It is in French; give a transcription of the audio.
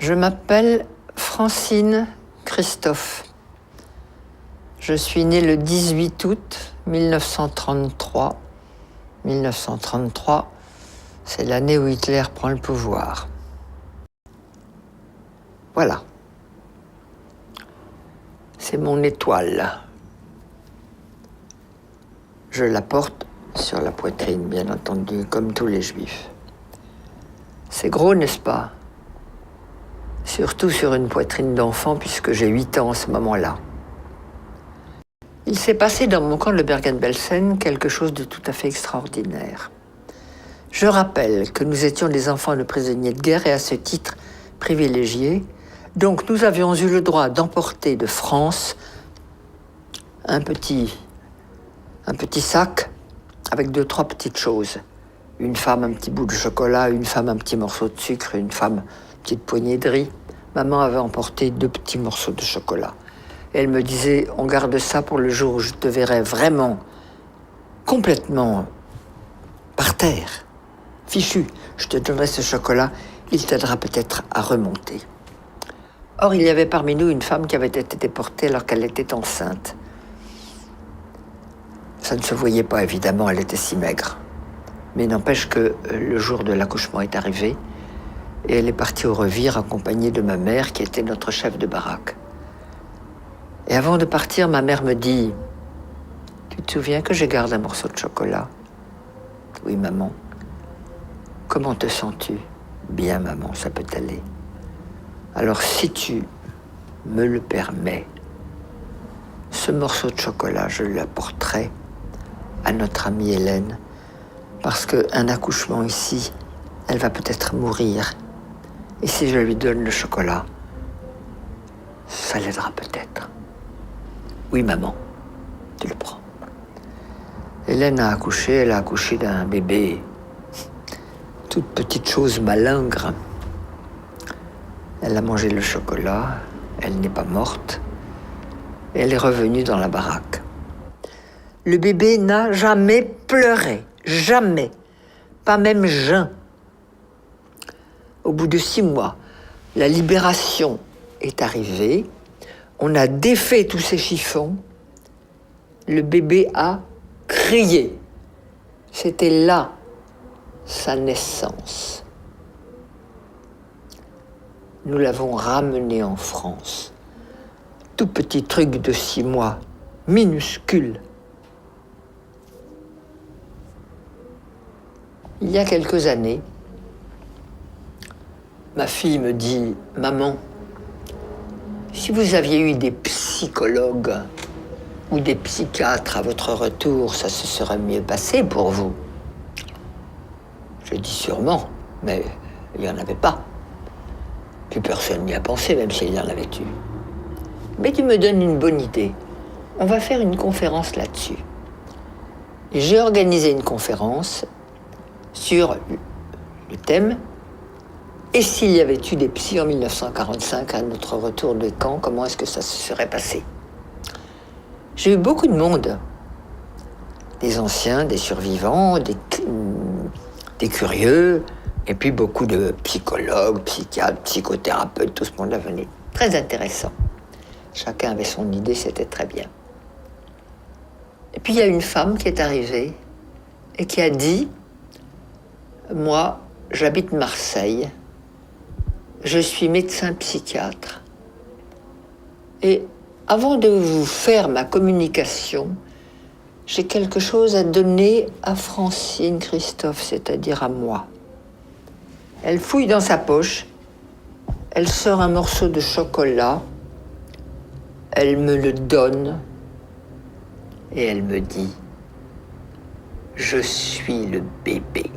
Je m'appelle Francine Christophe. Je suis née le 18 août 1933. 1933, c'est l'année où Hitler prend le pouvoir. Voilà. C'est mon étoile. Je la porte sur la poitrine, bien entendu, comme tous les juifs. C'est gros, n'est-ce pas? Surtout sur une poitrine d'enfant, puisque j'ai 8 ans en ce moment-là. Il s'est passé dans mon camp de Bergen-Belsen quelque chose de tout à fait extraordinaire. Je rappelle que nous étions des enfants de prisonniers de guerre et à ce titre privilégiés. Donc nous avions eu le droit d'emporter de France un petit sac avec 2-3 petites choses. Une femme, un petit bout de chocolat, une femme, un petit morceau de sucre, une femme, une petite poignée de riz. Maman avait emporté 2 petits morceaux de chocolat. Et elle me disait, on garde ça pour le jour où je te verrai vraiment, complètement par terre, fichu. Je te donnerai ce chocolat, il t'aidera peut-être à remonter. Or, il y avait parmi nous une femme qui avait été déportée alors qu'elle était enceinte. Ça ne se voyait pas, évidemment, elle était si maigre. Mais n'empêche que le jour de l'accouchement est arrivé et elle est partie au revire accompagnée de ma mère qui était notre chef de baraque. Et avant de partir, ma mère me dit « Tu te souviens que je garde un morceau de chocolat ?»« Oui, maman. »« Comment te sens-tu ?»« Bien, maman, ça peut aller. »« Alors, si tu me le permets, ce morceau de chocolat, je l'apporterai à notre amie Hélène, parce qu'un accouchement ici, elle va peut-être mourir. Et si je lui donne le chocolat, ça l'aidera peut-être. » Oui, maman, tu le prends. Hélène a accouché, elle a accouché d'un bébé, toute petite chose malingre. Elle a mangé le chocolat, elle n'est pas morte, et elle est revenue dans la baraque. Le bébé n'a jamais pleuré, jamais, pas même jeun. Au bout de 6 mois, la libération est arrivée. On a défait tous ces chiffons. Le bébé a crié. C'était là sa naissance. Nous l'avons ramené en France. Tout petit truc de 6 mois, minuscule. Il y a quelques années, ma fille me dit « Maman, si vous aviez eu des psychologues ou des psychiatres à votre retour, ça se serait mieux passé pour vous. » Je dis sûrement, mais il n'y en avait pas. Plus personne n'y a pensé, même s'il y en avait eu. Mais tu me donnes une bonne idée. On va faire une conférence là-dessus. Et j'ai organisé une conférence sur le thème « Et s'il y avait eu des psys en 1945 à notre retour de camp, comment est-ce que ça se serait passé ?» J'ai eu beaucoup de monde, des anciens, des survivants, des curieux, et puis beaucoup de psychologues, psychiatres, psychothérapeutes, tout ce monde-là venait. Très intéressant. Chacun avait son idée, c'était très bien. Et puis il y a une femme qui est arrivée et qui a dit « Moi, j'habite Marseille, je suis médecin psychiatre. Et avant de vous faire ma communication, j'ai quelque chose à donner à Francine Christophe, c'est-à-dire à moi. » Elle fouille dans sa poche, elle sort un morceau de chocolat, elle me le donne et elle me dit « Je suis le bébé. »